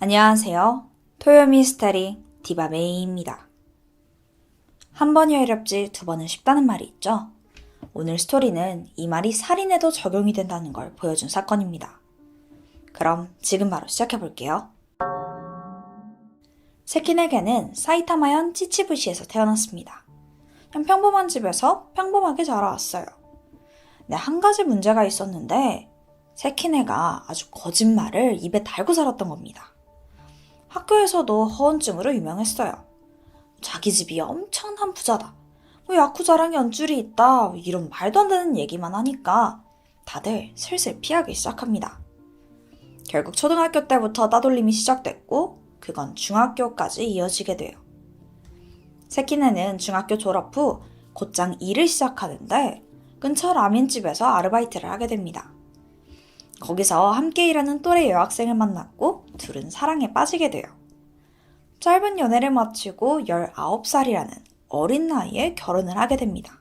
안녕하세요. 토요 미스터리 디바메이입니다. 한 번이 어렵지 두 번은 쉽다는 말이 있죠. 오늘 스토리는 이 말이 살인에도 적용이 된다는 걸 보여준 사건입니다. 그럼 지금 바로 시작해볼게요. 세키네게는 사이타마현 치치부시에서 태어났습니다. 그냥 평범한 집에서 평범하게 자라왔어요. 근데 한 가지 문제가 있었는데 세키네가 아주 거짓말을 입에 달고 살았던 겁니다. 학교에서도 허언증으로 유명했어요. 자기 집이 엄청난 부자다. 야쿠자랑 연줄이 있다. 이런 말도 안 되는 얘기만 하니까 다들 슬슬 피하기 시작합니다. 결국 초등학교 때부터 따돌림이 시작됐고 그건 중학교까지 이어지게 돼요. 세키네는 중학교 졸업 후 곧장 일을 시작하는데 근처 라면집에서 아르바이트를 하게 됩니다. 거기서 함께 일하는 또래 여학생을 만났고 둘은 사랑에 빠지게 돼요. 짧은 연애를 마치고 19살이라는 어린 나이에 결혼을 하게 됩니다.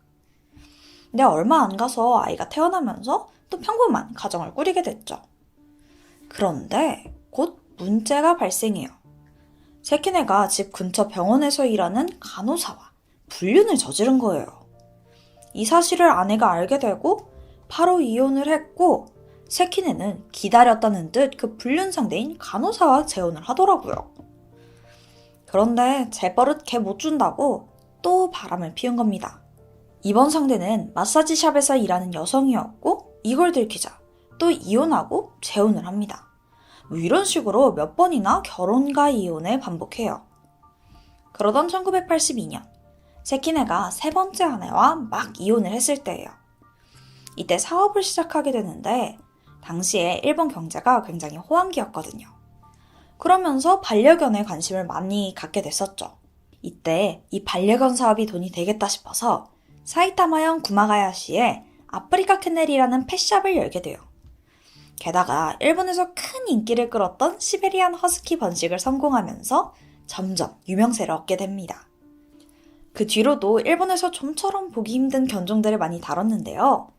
근데 얼마 안 가서 아이가 태어나면서 또 평범한 가정을 꾸리게 됐죠. 그런데 곧 문제가 발생해요. 세키네가 집 근처 병원에서 일하는 간호사와 불륜을 저지른 거예요. 이 사실을 아내가 알게 되고 바로 이혼을 했고 세키네는 기다렸다는 듯 그 불륜 상대인 간호사와 재혼을 하더라고요. 그런데 재버릇 개 못 준다고 또 바람을 피운 겁니다. 이번 상대는 마사지샵에서 일하는 여성이었고 이걸 들키자 또 이혼하고 재혼을 합니다. 이런 식으로 몇 번이나 결혼과 이혼을 반복해요. 그러던 1982년 세키네가 세 번째 아내와 막 이혼을 했을 때예요. 이때 사업을 시작하게 되는데 당시에 일본 경제가 굉장히 호황기였거든요. 그러면서 반려견에 관심을 많이 갖게 됐었죠. 이때 이 반려견 사업이 돈이 되겠다 싶어서 사이타마현 구마가야시에 아프리카 캐넬이라는 펫샵을 열게 돼요. 게다가 일본에서 큰 인기를 끌었던 시베리안 허스키 번식을 성공하면서 점점 유명세를 얻게 됩니다. 그 뒤로도 일본에서 좀처럼 보기 힘든 견종들을 많이 다뤘는데요.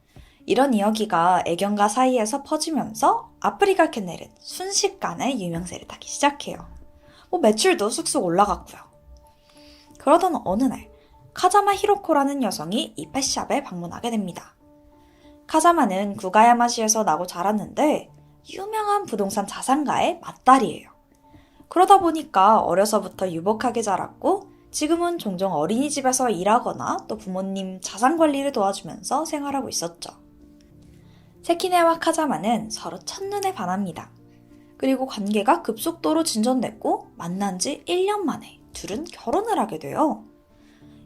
이런 이야기가 애견가 사이에서 퍼지면서 아프리카 캐넬은 순식간에 유명세를 타기 시작해요. 매출도 쑥쑥 올라갔고요. 그러던 어느 날 카자마 히로코라는 여성이 이 펫샵에 방문하게 됩니다. 카자마는 구가야마시에서 나고 자랐는데 유명한 부동산 자산가의 맏딸이에요. 그러다 보니까 어려서부터 유복하게 자랐고 지금은 종종 어린이집에서 일하거나 또 부모님 자산관리를 도와주면서 생활하고 있었죠. 세키네와 카자마는 서로 첫눈에 반합니다. 그리고 관계가 급속도로 진전됐고 만난 지 1년 만에 둘은 결혼을 하게 돼요.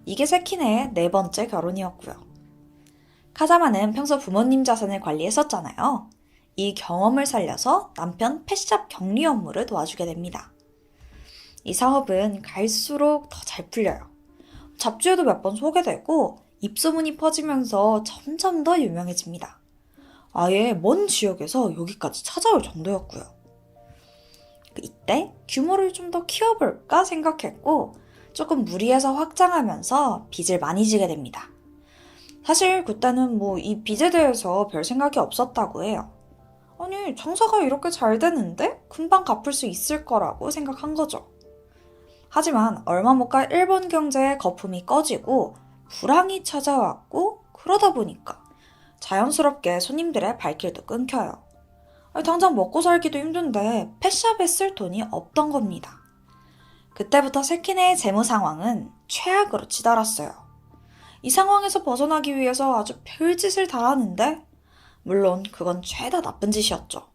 이게 세키네의 네 번째 결혼이었고요. 카자마는 평소 부모님 자산을 관리했었잖아요. 이 경험을 살려서 남편 펫샵 격리 업무를 도와주게 됩니다. 이 사업은 갈수록 더 잘 풀려요. 잡지에도 몇 번 소개되고 입소문이 퍼지면서 점점 더 유명해집니다. 아예 먼 지역에서 여기까지 찾아올 정도였고요. 이때 규모를 좀 더 키워볼까 생각했고 조금 무리해서 확장하면서 빚을 많이 지게 됩니다. 사실 그때는 이 빚에 대해서 별 생각이 없었다고 해요. 아니 장사가 이렇게 잘 되는데 금방 갚을 수 있을 거라고 생각한 거죠. 하지만 얼마 못 가 일본 경제의 거품이 꺼지고 불황이 찾아왔고 그러다 보니까 자연스럽게 손님들의 발길도 끊겨요. 당장 먹고 살기도 힘든데 펫샵에 쓸 돈이 없던 겁니다. 그때부터 세키네의 재무 상황은 최악으로 치달았어요. 이 상황에서 벗어나기 위해서 아주 별짓을 다 하는데 물론 그건 죄다 나쁜 짓이었죠.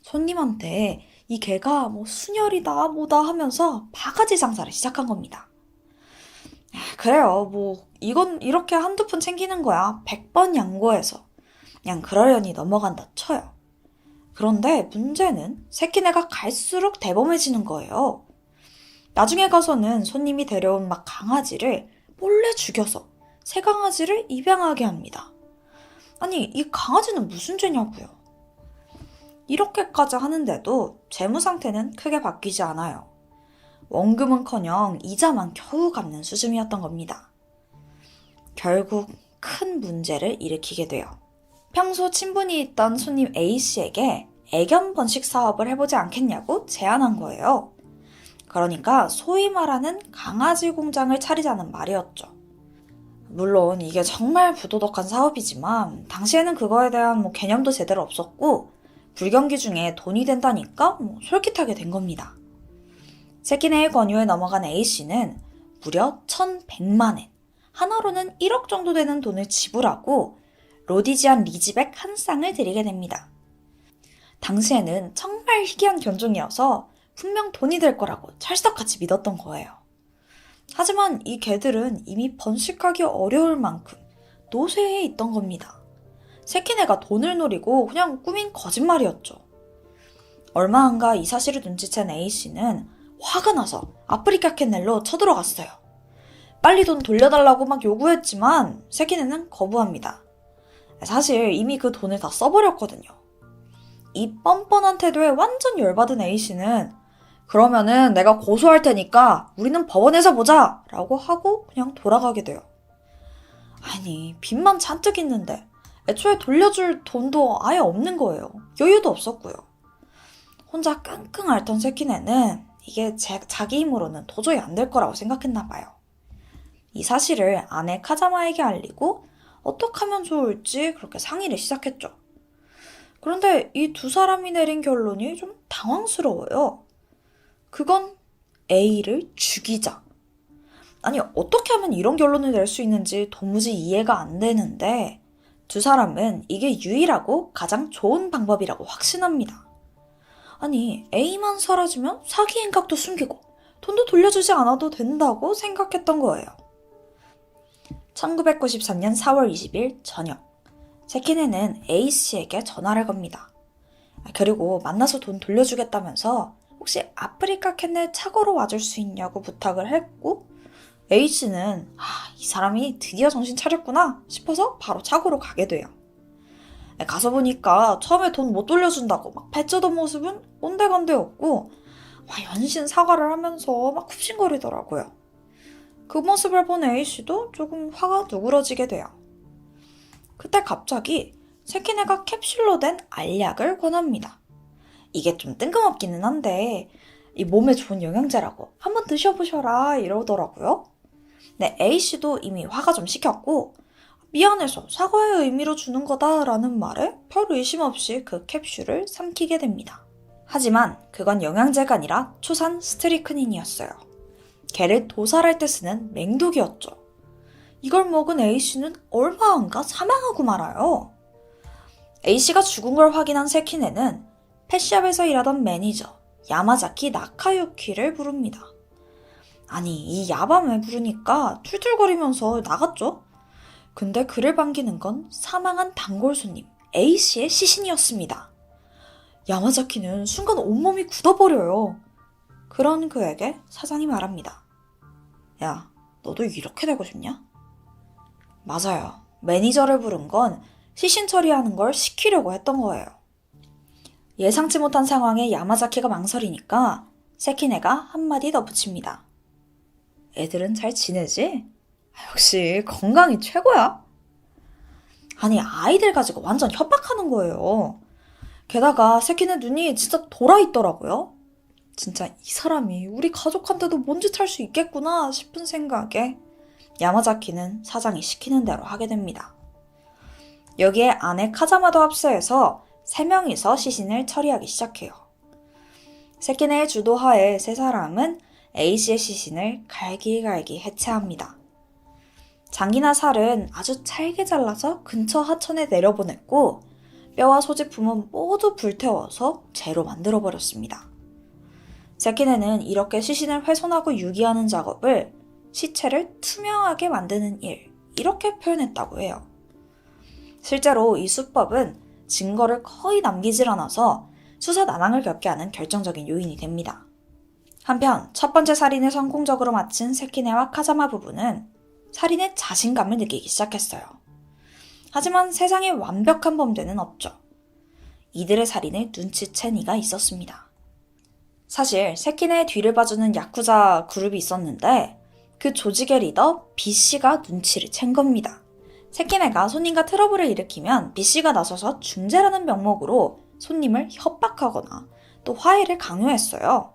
손님한테 이 개가 순혈이다 뭐다 하면서 바가지 장사를 시작한 겁니다. 그래요. 이건 이렇게 한두 푼 챙기는 거야. 100번 양보해서 그냥 그러려니 넘어간다 쳐요. 그런데 문제는 세키네가 갈수록 대범해지는 거예요. 나중에 가서는 손님이 데려온 강아지를 몰래 죽여서 새 강아지를 입양하게 합니다. 아니 이 강아지는 무슨 죄냐고요. 이렇게까지 하는데도 재무 상태는 크게 바뀌지 않아요. 원금은커녕 이자만 겨우 갚는 수준이었던 겁니다. 결국 큰 문제를 일으키게 돼요. 평소 친분이 있던 손님 A씨에게 애견 번식 사업을 해보지 않겠냐고 제안한 거예요. 그러니까 소위 말하는 강아지 공장을 차리자는 말이었죠. 물론 이게 정말 부도덕한 사업이지만 당시에는 그거에 대한 개념도 제대로 없었고 불경기 중에 돈이 된다니까 솔깃하게 된 겁니다. 세키네의 권유에 넘어간 A씨는 무려 1,100만 엔, 하나로는 1억 정도 되는 돈을 지불하고 로디지안 리지백 한 쌍을 드리게 됩니다. 당시에는 정말 희귀한 견종이어서 분명 돈이 될 거라고 찰떡같이 믿었던 거예요. 하지만 이 개들은 이미 번식하기 어려울 만큼 노쇠해 있던 겁니다. 세키네가 돈을 노리고 그냥 꾸민 거짓말이었죠. 얼마 안가 이 사실을 눈치챈 A씨는 화가 나서 아프리카 캔넬로 쳐들어갔어요. 빨리 돈 돌려달라고 막 요구했지만 세키네는 거부합니다. 사실 이미 그 돈을 다 써버렸거든요. 이 뻔뻔한 태도에 완전 열받은 A씨는 그러면은 내가 고소할 테니까 우리는 법원에서 보자! 라고 하고 그냥 돌아가게 돼요. 아니, 빚만 잔뜩 있는데 애초에 돌려줄 돈도 아예 없는 거예요. 여유도 없었고요. 혼자 끙끙 앓던 세키네는 이게 자기 힘으로는 도저히 안 될 거라고 생각했나 봐요. 이 사실을 아내 카자마에게 알리고 어떻게 하면 좋을지 그렇게 상의를 시작했죠. 그런데 이 두 사람이 내린 결론이 좀 당황스러워요. 그건 A를 죽이자. 아니, 어떻게 하면 이런 결론을 낼 수 있는지 도무지 이해가 안 되는데 두 사람은 이게 유일하고 가장 좋은 방법이라고 확신합니다. 아니, A만 사라지면 사기 행각도 숨기고 돈도 돌려주지 않아도 된다고 생각했던 거예요. 1993년 4월 20일 저녁, 세키네는 A씨에게 전화를 겁니다. 그리고 만나서 돈 돌려주겠다면서 혹시 아프리카 캔넬 차고로 와줄 수 있냐고 부탁을 했고 A씨는 이 사람이 드디어 정신 차렸구나 싶어서 바로 차고로 가게 돼요. 가서 보니까 처음에 돈 못 돌려준다고 막 배쩌던 모습은 온데간데였고 연신 사과를 하면서 막 굽신거리더라고요. 그 모습을 본 A씨도 조금 화가 누그러지게 돼요. 그때 갑자기 세키네가 캡슐로 된 알약을 권합니다. 이게 좀 뜬금없기는 한데 이 몸에 좋은 영양제라고 한번 드셔보셔라 이러더라고요. 네, A씨도 이미 화가 좀 식혔고 미안해서 사과의 의미로 주는 거다라는 말에 별 의심 없이 그 캡슐을 삼키게 됩니다. 하지만 그건 영양제가 아니라 초산 스트리크닌이었어요. 개를 도살할 때 쓰는 맹독이었죠. 이걸 먹은 A씨는 얼마 안가 사망하고 말아요. A씨가 죽은 걸 확인한 세키네는 펫샵에서 일하던 매니저 야마자키 나카유키를 부릅니다. 아니, 이 야밤에 부르니까 툴툴거리면서 나갔죠? 근데 그를 반기는 건 사망한 단골 손님 A씨의 시신이었습니다. 야마자키는 순간 온몸이 굳어버려요. 그런 그에게 사장이 말합니다. 야, 너도 이렇게 되고 싶냐? 맞아요. 매니저를 부른 건 시신 처리하는 걸 시키려고 했던 거예요. 예상치 못한 상황에 야마자키가 망설이니까 세키네가 한마디 덧붙입니다. 애들은 잘 지내지? 역시 건강이 최고야. 아니, 아이들 가지고 완전 협박하는 거예요. 게다가 세키네 눈이 진짜 돌아있더라고요. 진짜 이 사람이 우리 가족한테도 뭔 짓 할 수 있겠구나 싶은 생각에 야마자키는 사장이 시키는 대로 하게 됩니다. 여기에 아내 카자마도 합세해서 3명이서 시신을 처리하기 시작해요. 세키네의 주도하에 세 사람은 A씨의 시신을 갈기갈기 해체합니다. 장기나 살은 아주 잘게 잘라서 근처 하천에 내려보냈고 뼈와 소지품은 모두 불태워서 재로 만들어버렸습니다. 세키네는 이렇게 시신을 훼손하고 유기하는 작업을 시체를 투명하게 만드는 일, 이렇게 표현했다고 해요. 실제로 이 수법은 증거를 거의 남기질 않아서 수사 난항을 겪게 하는 결정적인 요인이 됩니다. 한편 첫 번째 살인을 성공적으로 마친 세키네와 카자마 부부는 살인의 자신감을 느끼기 시작했어요. 하지만 세상에 완벽한 범죄는 없죠. 이들의 살인을 눈치챈 이가 있었습니다. 사실 세키네의 뒤를 봐주는 야쿠자 그룹이 있었는데 그 조직의 리더 B씨가 눈치를 챈 겁니다. 세키네가 손님과 트러블을 일으키면 B씨가 나서서 중재라는 명목으로 손님을 협박하거나 또 화해를 강요했어요.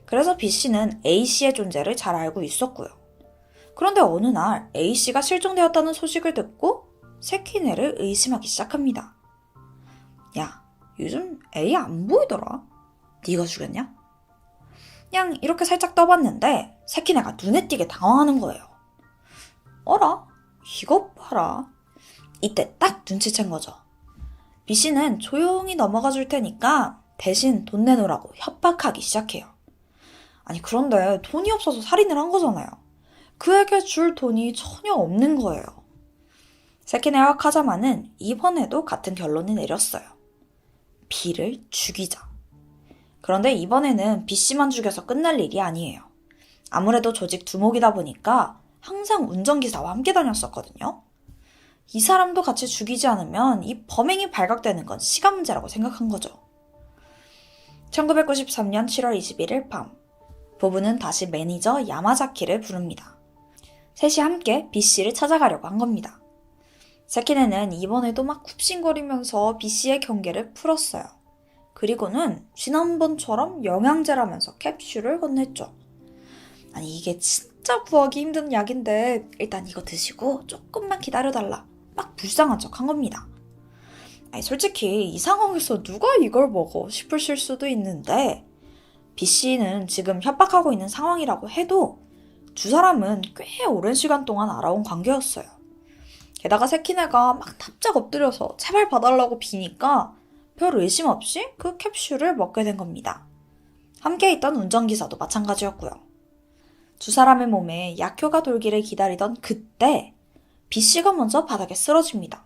그래서 B씨는 A씨의 존재를 잘 알고 있었고요. 그런데 어느 날 A씨가 실종되었다는 소식을 듣고 세키네를 의심하기 시작합니다. 야, 요즘 A 안 보이더라. 네가 죽였냐? 그냥 이렇게 살짝 떠봤는데 세키네가 눈에 띄게 당황하는 거예요. 어라? 이것 봐라. 이때 딱 눈치챈 거죠. B씨는 조용히 넘어가 줄 테니까 대신 돈 내놓으라고 협박하기 시작해요. 아니 그런데 돈이 없어서 살인을 한 거잖아요. 그에게 줄 돈이 전혀 없는 거예요. 세키네와 카자마는 이번에도 같은 결론을 내렸어요. B를 죽이자. 그런데 이번에는 B씨만 죽여서 끝날 일이 아니에요. 아무래도 조직 두목이다 보니까 항상 운전기사와 함께 다녔었거든요. 이 사람도 같이 죽이지 않으면 이 범행이 발각되는 건 시간 문제라고 생각한 거죠. 1993년 7월 21일 밤, 부부는 다시 매니저 야마자키를 부릅니다. 셋이 함께 B씨를 찾아가려고 한 겁니다. 세키네는 이번에도 막 굽신거리면서 B씨의 경계를 풀었어요. 그리고는 지난번처럼 영양제라면서 캡슐을 건넸죠. 아니 이게 진짜 구하기 힘든 약인데 일단 이거 드시고 조금만 기다려달라. 막 불쌍한 척 한 겁니다. 아니 솔직히 이 상황에서 누가 이걸 먹어 싶으실 수도 있는데 B씨는 지금 협박하고 있는 상황이라고 해도 두 사람은 꽤 오랜 시간 동안 알아온 관계였어요. 게다가 세키네가 막 납작 엎드려서 제발 봐달라고 비니까 별 의심 없이 그 캡슐을 먹게 된 겁니다. 함께 있던 운전기사도 마찬가지였고요. 두 사람의 몸에 약효가 돌기를 기다리던 그때 B씨가 먼저 바닥에 쓰러집니다.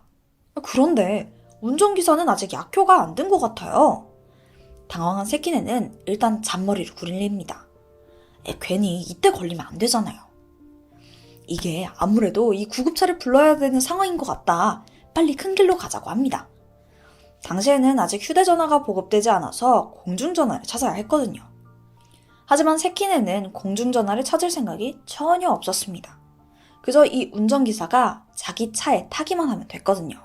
그런데 운전기사는 아직 약효가 안 든 것 같아요. 당황한 세키네는 일단 잔머리를 굴립니다. 괜히 이때 걸리면 안 되잖아요. 이게 아무래도 이 구급차를 불러야 되는 상황인 것 같다. 빨리 큰 길로 가자고 합니다. 당시에는 아직 휴대전화가 보급되지 않아서 공중전화를 찾아야 했거든요. 하지만 세키네는 공중전화를 찾을 생각이 전혀 없었습니다. 그저 이 운전기사가 자기 차에 타기만 하면 됐거든요.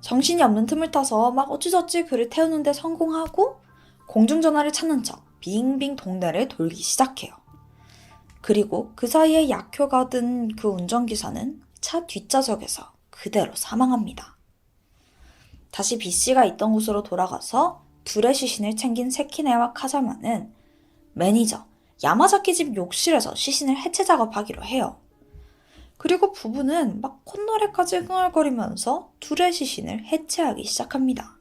정신이 없는 틈을 타서 막 어찌저찌 그를 태우는데 성공하고 공중전화를 찾는 척 빙빙 동네를 돌기 시작해요. 그리고 그 사이에 약효가 든 그 운전기사는 차 뒷좌석에서 그대로 사망합니다. 다시 B씨가 있던 곳으로 돌아가서 둘의 시신을 챙긴 세키네와 카자마는 매니저 야마자키 집 욕실에서 시신을 해체 작업하기로 해요. 그리고 부부는 막 콧노래까지 흥얼거리면서 둘의 시신을 해체하기 시작합니다.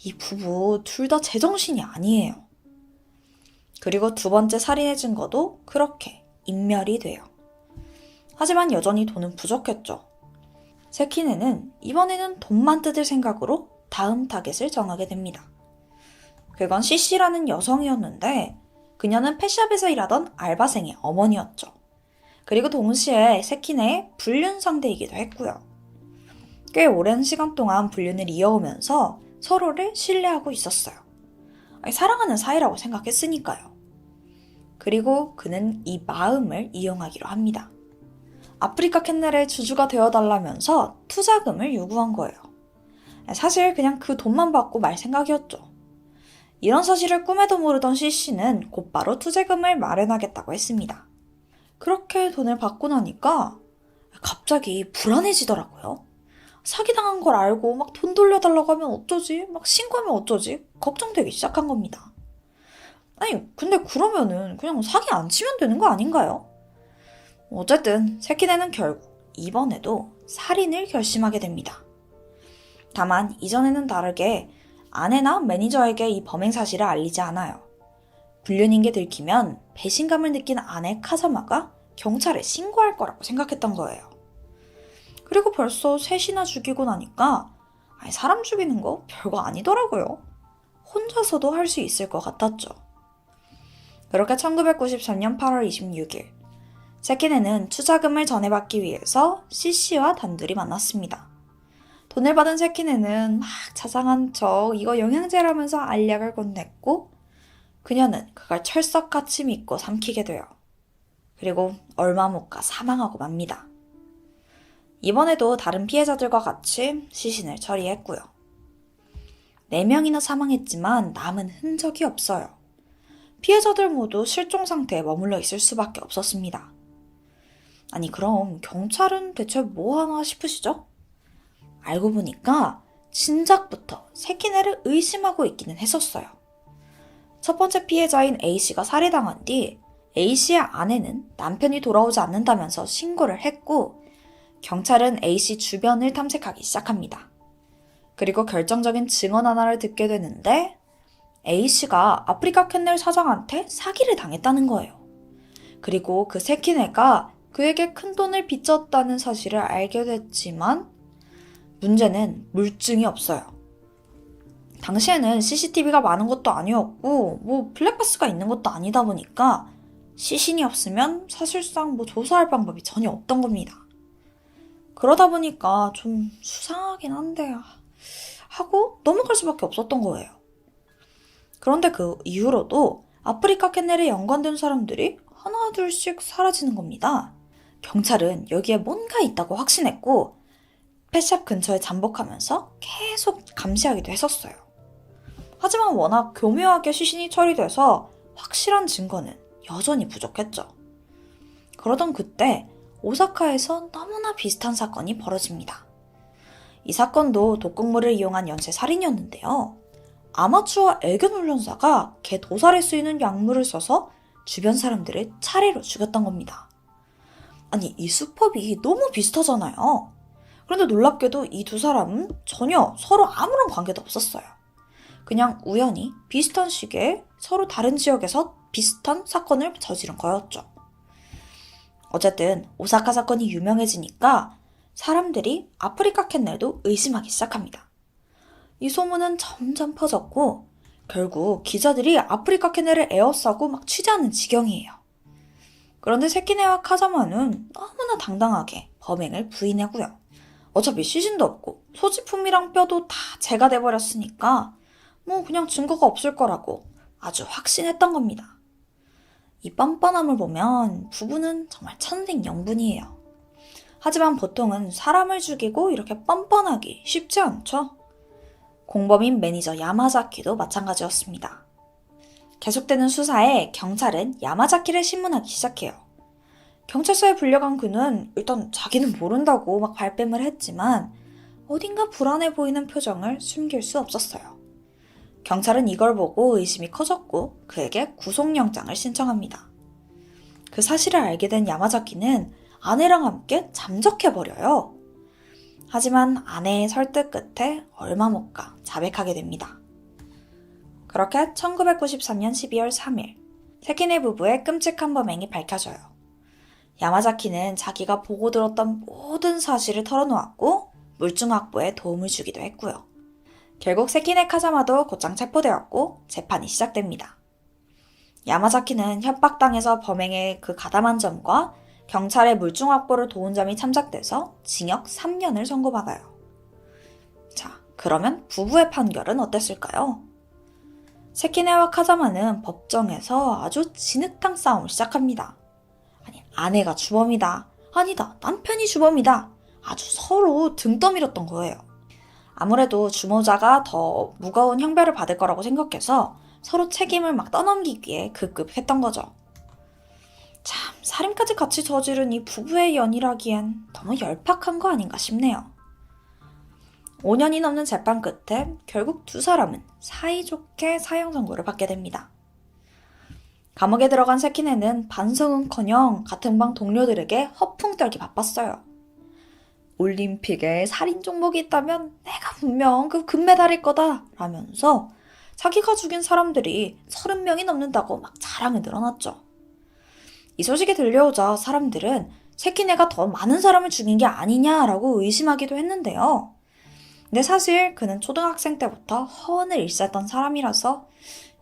이 부부 둘 다 제정신이 아니에요. 그리고 두 번째 살인의 증거도 그렇게 인멸이 돼요. 하지만 여전히 돈은 부족했죠. 세키네는 이번에는 돈만 뜯을 생각으로 다음 타겟을 정하게 됩니다. 그건 C씨라는 여성이었는데 그녀는 펫샵에서 일하던 알바생의 어머니였죠. 그리고 동시에 세키네의 불륜 상대이기도 했고요. 꽤 오랜 시간 동안 불륜을 이어오면서 서로를 신뢰하고 있었어요. 사랑하는 사이라고 생각했으니까요. 그리고 그는 이 마음을 이용하기로 합니다. 아프리카 캔넬의 주주가 되어달라면서 투자금을 요구한 거예요. 사실 그냥 그 돈만 받고 말 생각이었죠. 이런 사실을 꿈에도 모르던 C씨는 곧바로 투자금을 마련하겠다고 했습니다. 그렇게 돈을 받고 나니까 갑자기 불안해지더라고요. 사기당한 걸 알고 막 돈 돌려달라고 하면 어쩌지? 막 신고하면 어쩌지? 걱정되기 시작한 겁니다. 아니 근데 그러면은 그냥 사기 안 치면 되는 거 아닌가요? 어쨌든 세키네는 결국 이번에도 살인을 결심하게 됩니다. 다만 이전에는 다르게 아내나 매니저에게 이 범행 사실을 알리지 않아요. 불륜인 게 들키면 배신감을 느낀 아내 카자마가 경찰에 신고할 거라고 생각했던 거예요. 그리고 벌써 셋이나 죽이고 나니까 사람 죽이는 거 별거 아니더라고요. 혼자서도 할 수 있을 것 같았죠. 그렇게 1993년 8월 26일 세키네는 투자금을 전해받기 위해서 C씨와 단둘이 만났습니다. 돈을 받은 세키네는 막 자상한 척 이거 영양제라면서 알약을 건넸고 그녀는 그걸 철석같이 믿고 삼키게 돼요. 그리고 얼마 못 가 사망하고 맙니다. 이번에도 다른 피해자들과 같이 시신을 처리했고요. 4명이나 사망했지만 남은 흔적이 없어요. 피해자들 모두 실종 상태에 머물러 있을 수밖에 없었습니다. 아니, 그럼 경찰은 대체 뭐 하나 싶으시죠? 알고 보니까 진작부터 세키네를 의심하고 있기는 했었어요. 첫 번째 피해자인 A씨가 살해당한 뒤 A씨의 아내는 남편이 돌아오지 않는다면서 신고를 했고, 경찰은 A씨 주변을 탐색하기 시작합니다. 그리고 결정적인 증언 하나를 듣게 되는데, A씨가 아프리카 캔넬 사장한테 사기를 당했다는 거예요. 그리고 그 세키네가 그에게 큰돈을 빚졌다는 사실을 알게 됐지만, 문제는 물증이 없어요. 당시에는 CCTV가 많은 것도 아니었고, 블랙박스가 있는 것도 아니다 보니까 시신이 없으면 사실상 조사할 방법이 전혀 없던 겁니다. 그러다 보니까 좀 수상하긴 한데 하고 넘어갈 수밖에 없었던 거예요. 그런데 그 이후로도 아프리카 캔넬에 연관된 사람들이 하나 둘씩 사라지는 겁니다. 경찰은 여기에 뭔가 있다고 확신했고 펫샵 근처에 잠복하면서 계속 감시하기도 했었어요. 하지만 워낙 교묘하게 시신이 처리돼서 확실한 증거는 여전히 부족했죠. 그러던 그때 오사카에서 너무나 비슷한 사건이 벌어집니다. 이 사건도 독극물을 이용한 연쇄 살인이었는데요. 아마추어 애견 훈련사가 개 도살에 쓰이는 약물을 써서 주변 사람들을 차례로 죽였던 겁니다. 아니, 이 수법이 너무 비슷하잖아요. 그런데 놀랍게도 이 두 사람은 전혀 서로 아무런 관계도 없었어요. 그냥 우연히 비슷한 시기에 서로 다른 지역에서 비슷한 사건을 저지른 거였죠. 어쨌든 오사카 사건이 유명해지니까 사람들이 아프리카 캔넬도 의심하기 시작합니다. 이 소문은 점점 퍼졌고 결국 기자들이 아프리카 캔넬을 에워싸고 막 취재하는 지경이에요. 그런데 세키네와 카자마는 너무나 당당하게 범행을 부인하고요. 어차피 시신도 없고 소지품이랑 뼈도 다 제가 돼버렸으니까 그냥 증거가 없을 거라고 아주 확신했던 겁니다. 이 뻔뻔함을 보면 부부는 정말 천생연분이에요. 하지만 보통은 사람을 죽이고 이렇게 뻔뻔하기 쉽지 않죠. 공범인 매니저 야마자키도 마찬가지였습니다. 계속되는 수사에 경찰은 야마자키를 신문하기 시작해요. 경찰서에 불려간 그는 일단 자기는 모른다고 막 발뺌을 했지만 어딘가 불안해 보이는 표정을 숨길 수 없었어요. 경찰은 이걸 보고 의심이 커졌고 그에게 구속영장을 신청합니다. 그 사실을 알게 된 야마자키는 아내랑 함께 잠적해버려요. 하지만 아내의 설득 끝에 얼마 못 가 자백하게 됩니다. 그렇게 1993년 12월 3일 세키네 부부의 끔찍한 범행이 밝혀져요. 야마자키는 자기가 보고 들었던 모든 사실을 털어놓았고 물증 확보에 도움을 주기도 했고요. 결국 세키네 카자마도 곧장 체포되었고 재판이 시작됩니다. 야마자키는 협박당해서 범행에 그 가담한 점과 경찰의 물증 확보를 도운 점이 참작돼서 징역 3년을 선고받아요. 자, 그러면 부부의 판결은 어땠을까요? 세키네와 카자마는 법정에서 아주 진흙탕 싸움을 시작합니다. 아니, 아내가 주범이다. 아니다, 남편이 주범이다. 아주 서로 등 떠밀었던 거예요. 아무래도 주모자가 더 무거운 형벌을 받을 거라고 생각해서 서로 책임을 막 떠넘기기에 급급했던 거죠. 참, 살인까지 같이 저지른 이 부부의 연이라기엔 너무 얄팍한 거 아닌가 싶네요. 5년이 넘는 재판 끝에 결국 두 사람은 사이좋게 사형 선고를 받게 됩니다. 감옥에 들어간 세키네는 반성은커녕 같은 방 동료들에게 허풍 떨기 바빴어요. 올림픽에 살인 종목이 있다면 내가 분명 그 금메달일 거다 라면서 자기가 죽인 사람들이 30명이 넘는다고 막 자랑을 늘어놨죠. 이 소식이 들려오자 사람들은 세키네가 더 많은 사람을 죽인 게 아니냐라고 의심하기도 했는데요. 근데 사실 그는 초등학생 때부터 허언을 일삼던 사람이라서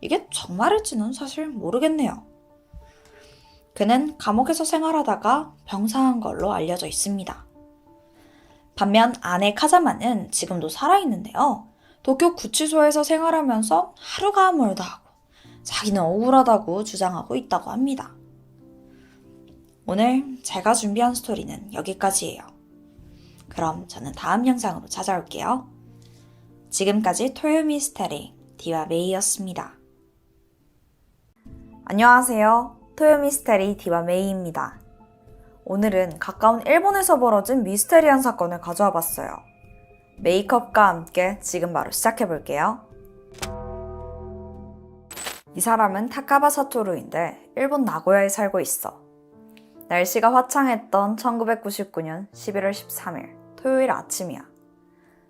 이게 정말일지는 사실 모르겠네요. 그는 감옥에서 생활하다가 병상한 걸로 알려져 있습니다. 반면 아내 카자마는 지금도 살아있는데요. 도쿄 구치소에서 생활하면서 하루가 멀다 하고 자기는 억울하다고 주장하고 있다고 합니다. 오늘 제가 준비한 스토리는 여기까지예요. 그럼 저는 다음 영상으로 찾아올게요. 지금까지 토요 미스테리 디와 메이였습니다. 안녕하세요. 토요 미스테리 디와 메이입니다. 오늘은 가까운 일본에서 벌어진 미스테리한 사건을 가져와 봤어요. 메이크업과 함께 지금 바로 시작해 볼게요. 이 사람은 타카바 사토루인데 일본 나고야에 살고 있어. 날씨가 화창했던 1999년 11월 13일 토요일 아침이야.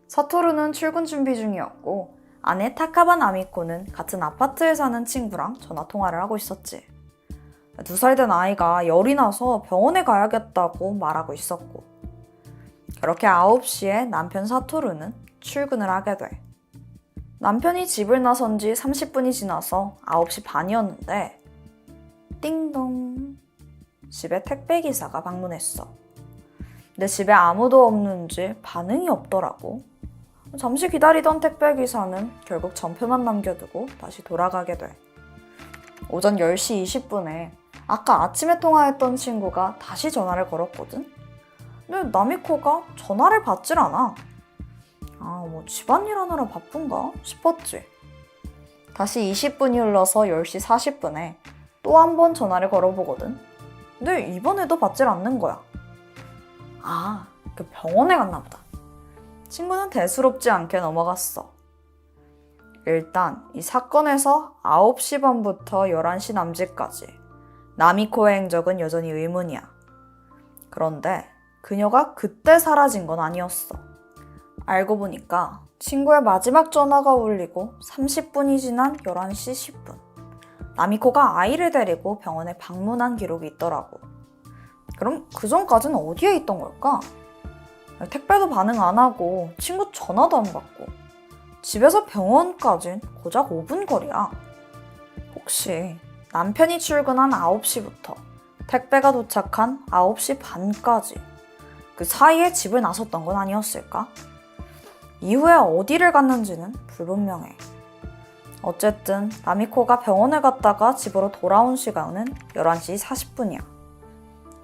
사토루는 출근 준비 중이었고 아내 타카바 나미코는 같은 아파트에 사는 친구랑 전화통화를 하고 있었지. 2살 된 아이가 열이 나서 병원에 가야겠다고 말하고 있었고, 그렇게 9시에 남편 사토루는 출근을 하게 돼. 남편이 집을 나선 지 30분이 지나서 9시 반이었는데 띵동, 집에 택배기사가 방문했어. 근데 집에 아무도 없는지 반응이 없더라고. 잠시 기다리던 택배기사는 결국 전표만 남겨두고 다시 돌아가게 돼. 오전 10시 20분에 아까 아침에 통화했던 친구가 다시 전화를 걸었거든? 근데 나미코가 전화를 받질 않아. 뭐 집안일 하느라 바쁜가 싶었지. 다시 20분이 흘러서 10시 40분에 또 한 번 전화를 걸어보거든. 근데 이번에도 받질 않는 거야. 그 병원에 갔나 보다. 친구는 대수롭지 않게 넘어갔어. 일단 이 사건에서 9시 반부터 11시 남짓까지 나미코의 행적은 여전히 의문이야. 그런데 그녀가 그때 사라진 건 아니었어. 알고 보니까 친구의 마지막 전화가 울리고 30분이 지난 11시 10분. 나미코가 아이를 데리고 병원에 방문한 기록이 있더라고. 그럼 그 전까지는 어디에 있던 걸까? 택배도 반응 안 하고 친구 전화도 안 받고 집에서 병원까진 고작 5분 거리야. 혹시 남편이 출근한 9시부터 택배가 도착한 9시 반까지 그 사이에 집을 나섰던 건 아니었을까? 이후에 어디를 갔는지는 불분명해. 어쨌든 나미코가 병원에 갔다가 집으로 돌아온 시간은 11시 40분이야.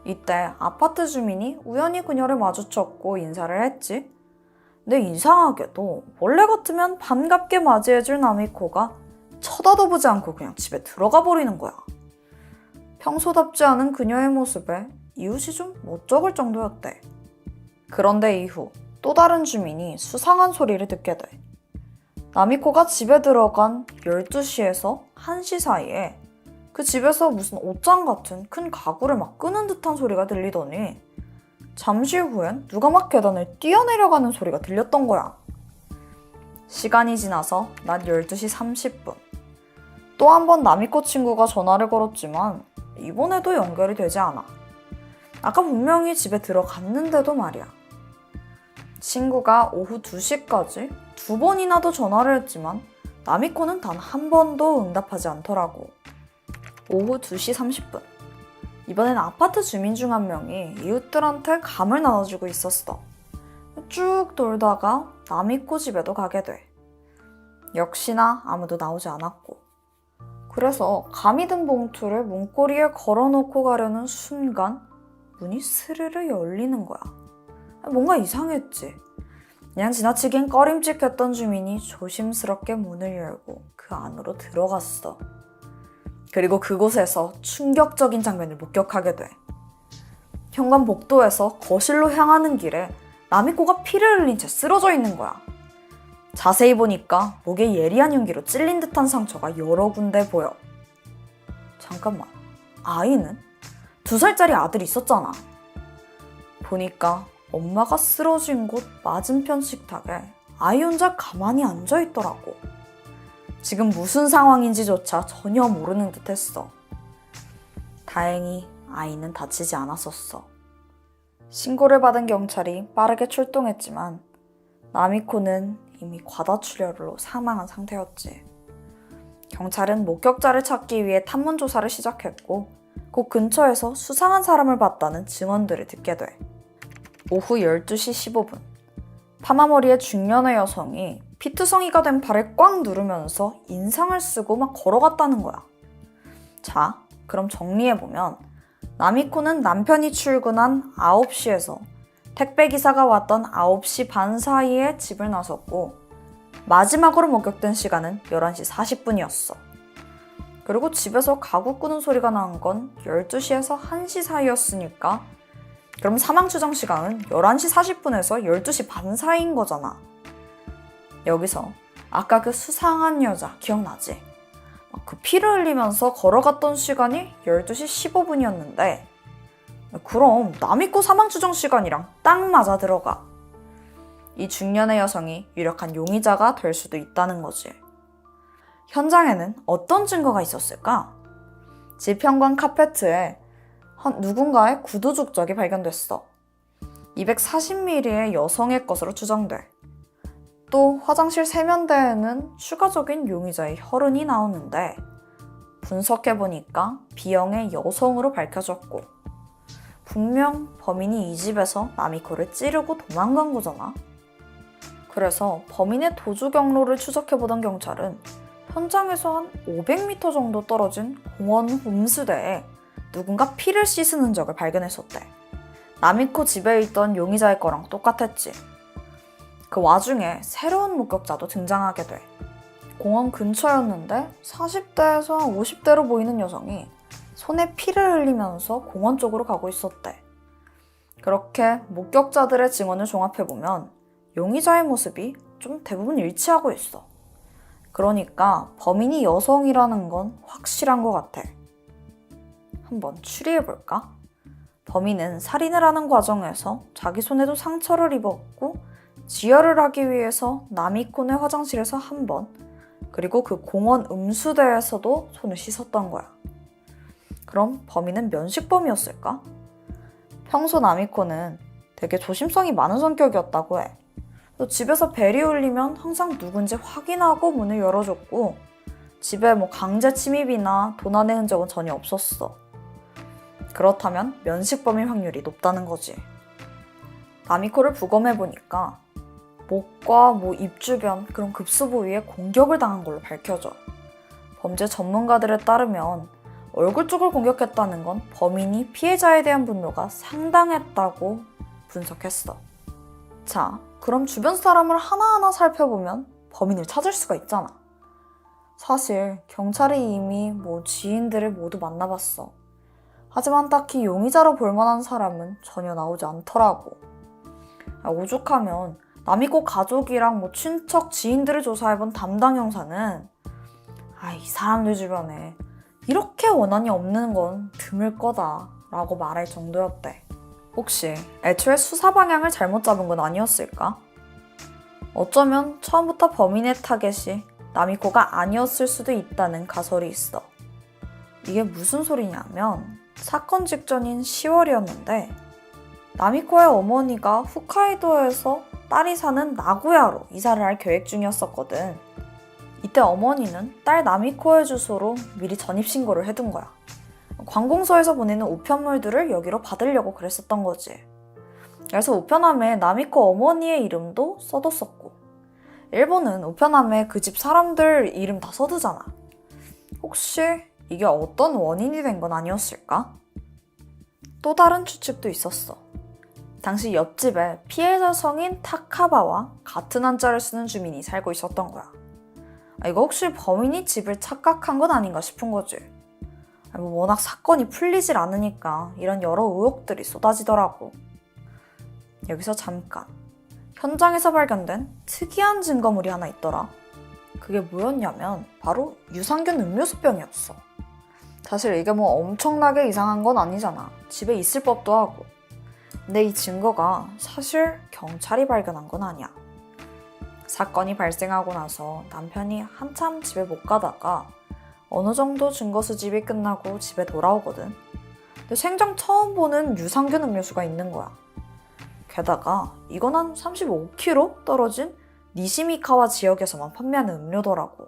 이때 아파트 주민이 우연히 그녀를 마주쳤고 인사를 했지. 근데 이상하게도 원래 같으면 반갑게 맞이해줄 나미코가 쳐다도 보지 않고 그냥 집에 들어가 버리는 거야. 평소답지 않은 그녀의 모습에 이웃이 좀 멋쩍을 정도였대. 그런데 이후 또 다른 주민이 수상한 소리를 듣게 돼. 나미코가 집에 들어간 12시에서 1시 사이에 그 집에서 무슨 옷장 같은 큰 가구를 막 끄는 듯한 소리가 들리더니 잠시 후엔 누가 막 계단을 뛰어내려가는 소리가 들렸던 거야. 시간이 지나서 낮 12시 30분. 또 한 번 나미코 친구가 전화를 걸었지만 이번에도 연결이 되지 않아. 아까 분명히 집에 들어갔는데도 말이야. 친구가 오후 2시까지 2번이나도 전화를 했지만 나미코는 단 한 번도 응답하지 않더라고. 오후 2시 30분. 이번엔 아파트 주민 중 한 명이 이웃들한테 감을 나눠주고 있었어. 쭉 돌다가 나미코 집에도 가게 돼. 역시나 아무도 나오지 않았고. 그래서 감이 든 봉투를 문고리에 걸어놓고 가려는 순간 문이 스르르 열리는 거야. 뭔가 이상했지. 그냥 지나치긴 꺼림칙했던 주민이 조심스럽게 문을 열고 그 안으로 들어갔어. 그리고 그곳에서 충격적인 장면을 목격하게 돼. 현관 복도에서 거실로 향하는 길에 나미코가 피를 흘린 채 쓰러져 있는 거야. 자세히 보니까 목에 예리한 흉기로 찔린 듯한 상처가 여러 군데 보여. 잠깐만, 아이는? 2살짜리 아들이 있었잖아. 보니까 엄마가 쓰러진 곳 맞은편 식탁에 아이 혼자 가만히 앉아있더라고. 지금 무슨 상황인지조차 전혀 모르는 듯 했어. 다행히 아이는 다치지 않았었어. 신고를 받은 경찰이 빠르게 출동했지만 나미코는 이미 과다출혈로 사망한 상태였지. 경찰은 목격자를 찾기 위해 탐문 조사를 시작했고 그 근처에서 수상한 사람을 봤다는 증언들을 듣게 돼. 오후 12시 15분. 파마머리의 중년의 여성이 피투성이가 된 팔을 꽉 누르면서 인상을 쓰고 막 걸어갔다는 거야. 자, 그럼 정리해보면 나미코는 남편이 출근한 9시에서 택배기사가 왔던 9시 반 사이에 집을 나섰고 마지막으로 목격된 시간은 11시 40분이었어. 그리고 집에서 가구 끄는 소리가 난 건 12시에서 1시 사이였으니까 그럼 사망 추정 시간은 11시 40분에서 12시 반 사이인 거잖아. 여기서 아까 그 수상한 여자 기억나지? 그 피를 흘리면서 걸어갔던 시간이 12시 15분이었는데 그럼 나미코 사망 추정 시간이랑 딱 맞아 들어가. 이 중년의 여성이 유력한 용의자가 될 수도 있다는 거지. 현장에는 어떤 증거가 있었을까? 집 현관 카페트에 누군가의 구두 족적이 발견됐어. 240mm의 여성의 것으로 추정돼. 또 화장실 세면대에는 추가적인 용의자의 혈흔이 나오는데 분석해보니까 B형의 여성으로 밝혀졌고 분명 범인이 이 집에서 나미코를 찌르고 도망간 거잖아. 그래서 범인의 도주 경로를 추적해보던 경찰은 현장에서 한 500m 정도 떨어진 공원 홈수대에 누군가 피를 씻은 흔적을 발견했었대. 나미코 집에 있던 용의자의 거랑 똑같았지. 그 와중에 새로운 목격자도 등장하게 돼. 공원 근처였는데 40대에서 50대로 보이는 여성이 손에 피를 흘리면서 공원 쪽으로 가고 있었대. 그렇게 목격자들의 증언을 종합해보면 용의자의 모습이 좀 대부분 일치하고 있어. 그러니까 범인이 여성이라는 건 확실한 것 같아. 한번 추리해볼까? 범인은 살인을 하는 과정에서 자기 손에도 상처를 입었고 지혈을 하기 위해서 나미코네 화장실에서 한 번, 그리고 그 공원 음수대에서도 손을 씻었던 거야. 그럼 범인은 면식범이었을까? 평소 나미코는 되게 조심성이 많은 성격이었다고 해. 또 집에서 벨이 울리면 항상 누군지 확인하고 문을 열어줬고 집에 강제 침입이나 도난의 흔적은 전혀 없었어. 그렇다면 면식범일 확률이 높다는 거지. 나미코를 부검해보니까 목과 입 주변 그런 급수 부위에 공격을 당한 걸로 밝혀져. 범죄 전문가들에 따르면 얼굴 쪽을 공격했다는 건 범인이 피해자에 대한 분노가 상당했다고 분석했어. 자, 그럼 주변 사람을 하나하나 살펴보면 범인을 찾을 수가 있잖아. 사실 경찰이 이미 지인들을 모두 만나봤어. 하지만 딱히 용의자로 볼만한 사람은 전혀 나오지 않더라고. 오죽하면 나미코 가족이랑 친척 지인들을 조사해본 담당 형사는 이 사람들 주변에 이렇게 원한이 없는 건 드물 거다 라고 말할 정도였대. 혹시 애초에 수사 방향을 잘못 잡은 건 아니었을까? 어쩌면 처음부터 범인의 타겟이 나미코가 아니었을 수도 있다는 가설이 있어. 이게 무슨 소리냐면 사건 직전인 10월이었는데 나미코의 어머니가 홋카이도에서 딸이 사는 나고야로 이사를 할 계획 중이었었거든. 이때 어머니는 딸 나미코의 주소로 미리 전입신고를 해둔 거야. 관공서에서 보내는 우편물들을 여기로 받으려고 그랬었던 거지. 그래서 우편함에 나미코 어머니의 이름도 써뒀었고 일본은 우편함에 그 집 사람들 이름 다 써두잖아. 혹시 이게 어떤 원인이 된 건 아니었을까? 또 다른 추측도 있었어. 당시 옆집에 피해자 성인 타카바와 같은 한자를 쓰는 주민이 살고 있었던 거야. 이거 혹시 범인이 집을 착각한 건 아닌가 싶은 거지. 워낙 사건이 풀리질 않으니까 이런 여러 의혹들이 쏟아지더라고. 여기서 잠깐. 현장에서 발견된 특이한 증거물이 하나 있더라. 그게 뭐였냐면 바로 유산균 음료수병이었어. 사실 이게 엄청나게 이상한 건 아니잖아. 집에 있을 법도 하고. 근데 이 증거가 사실 경찰이 발견한 건 아니야. 사건이 발생하고 나서 남편이 한참 집에 못 가다가 어느 정도 증거 수집이 끝나고 집에 돌아오거든. 근데 생전 처음 보는 유산균 음료수가 있는 거야. 게다가 이건 한 35km 떨어진 니시미카와 지역에서만 판매하는 음료더라고.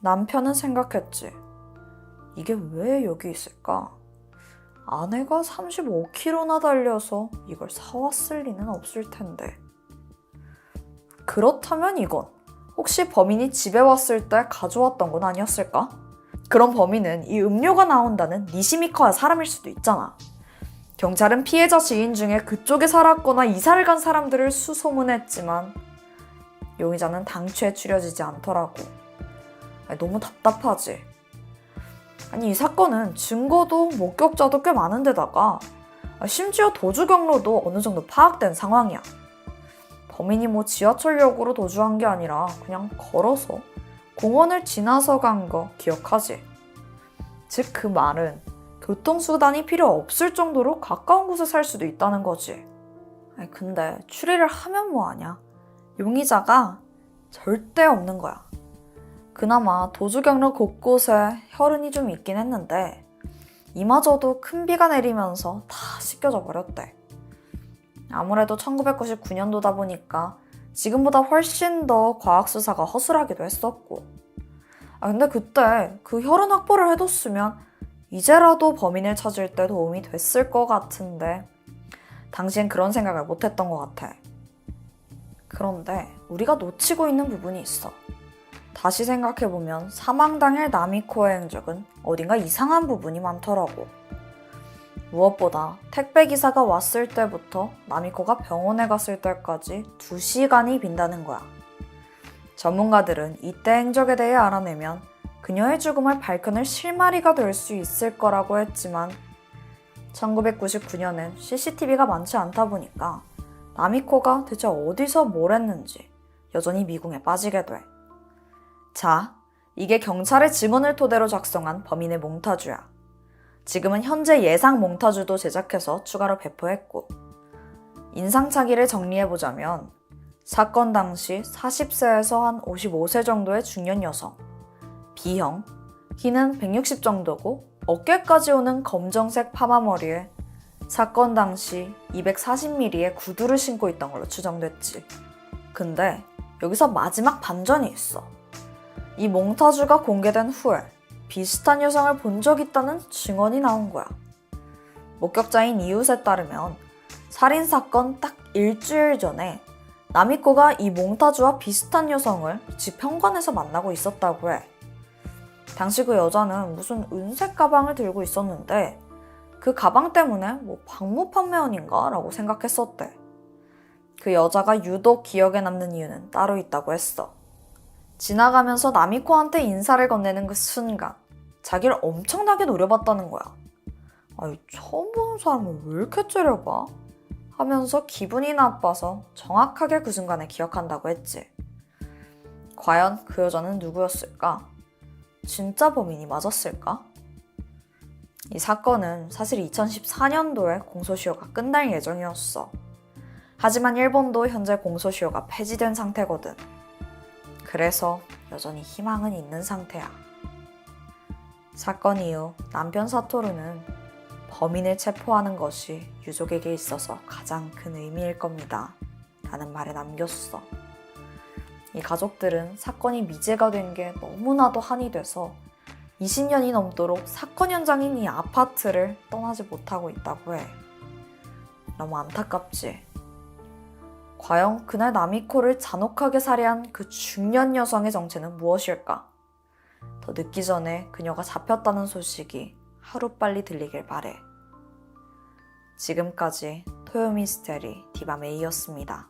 남편은 생각했지. 이게 왜 여기 있을까? 아내가 35km나 달려서 이걸 사왔을 리는 없을 텐데. 그렇다면 이건 혹시 범인이 집에 왔을 때 가져왔던 건 아니었을까? 그럼 범인은 이 음료가 나온다는 니시미카와 사람일 수도 있잖아. 경찰은 피해자 지인 중에 그쪽에 살았거나 이사를 간 사람들을 수소문했지만 용의자는 당최 추려지지 않더라고. 너무 답답하지. 아니, 이 사건은 증거도 목격자도 꽤 많은데다가 심지어 도주 경로도 어느 정도 파악된 상황이야. 범인이 뭐 지하철역으로 도주한 게 아니라 그냥 걸어서 공원을 지나서 간 거 기억하지? 즉 그 말은 교통수단이 필요 없을 정도로 가까운 곳에 살 수도 있다는 거지. 아니, 근데 추리를 하면 뭐하냐? 용의자가 절대 없는 거야. 그나마 도주 경로 곳곳에 혈흔이 좀 있긴 했는데 이마저도 큰 비가 내리면서 다 씻겨져 버렸대. 아무래도 1999년도다 보니까 지금보다 훨씬 더 과학수사가 허술하기도 했었고. 근데 그때 그 혈흔 확보를 해뒀으면 이제라도 범인을 찾을 때 도움이 됐을 것 같은데 당시엔 그런 생각을 못했던 것 같아. 그런데 우리가 놓치고 있는 부분이 있어. 다시 생각해보면 사망 당일 나미코의 행적은 어딘가 이상한 부분이 많더라고. 무엇보다 택배기사가 왔을 때부터 나미코가 병원에 갔을 때까지 2시간이 빈다는 거야. 전문가들은 이때 행적에 대해 알아내면 그녀의 죽음을 밝혀낼 실마리가 될 수 있을 거라고 했지만 1999년엔 CCTV가 많지 않다 보니까 나미코가 대체 어디서 뭘 했는지 여전히 미궁에 빠지게 돼. 자, 이게 경찰의 증언을 토대로 작성한 범인의 몽타주야. 지금은 현재 예상 몽타주도 제작해서 추가로 배포했고, 인상착의를 정리해보자면 사건 당시 40세에서 한 55세 정도의 중년 여성, B형, 키는 160 정도고 어깨까지 오는 검정색 파마머리에 사건 당시 240mm의 구두를 신고 있던 걸로 추정됐지. 근데 여기서 마지막 반전이 있어. 이 몽타주가 공개된 후에 비슷한 여성을 본 적 있다는 증언이 나온 거야. 목격자인 이웃에 따르면 살인사건 딱 일주일 전에 나미코가 이 몽타주와 비슷한 여성을 집 현관에서 만나고 있었다고 해. 당시 그 여자는 무슨 은색 가방을 들고 있었는데 그 가방 때문에 뭐 박모 판매원인가? 라고 생각했었대. 그 여자가 유독 기억에 남는 이유는 따로 있다고 했어. 지나가면서 나미코한테 인사를 건네는 그 순간 자기를 엄청나게 노려봤다는 거야. 아니, 처음 보는 사람을 왜 이렇게 째려봐? 하면서 기분이 나빠서 정확하게 그 순간을 기억한다고 했지. 과연 그 여자는 누구였을까? 진짜 범인이 맞았을까? 이 사건은 사실 2014년도에 공소시효가 끝날 예정이었어. 하지만 일본도 현재 공소시효가 폐지된 상태거든. 그래서 여전히 희망은 있는 상태야. 사건 이후 남편 사토루는 범인을 체포하는 것이 유족에게 있어서 가장 큰 의미일 겁니다. 라는 말을 남겼어. 이 가족들은 사건이 미제가 된 게 너무나도 한이 돼서 20년이 넘도록 사건 현장인 이 아파트를 떠나지 못하고 있다고 해. 너무 안타깝지? 과연 그날 나미코를 잔혹하게 살해한 그 중년 여성의 정체는 무엇일까? 더 늦기 전에 그녀가 잡혔다는 소식이 하루빨리 들리길 바래. 지금까지 토요미스테리 디바메이였습니다.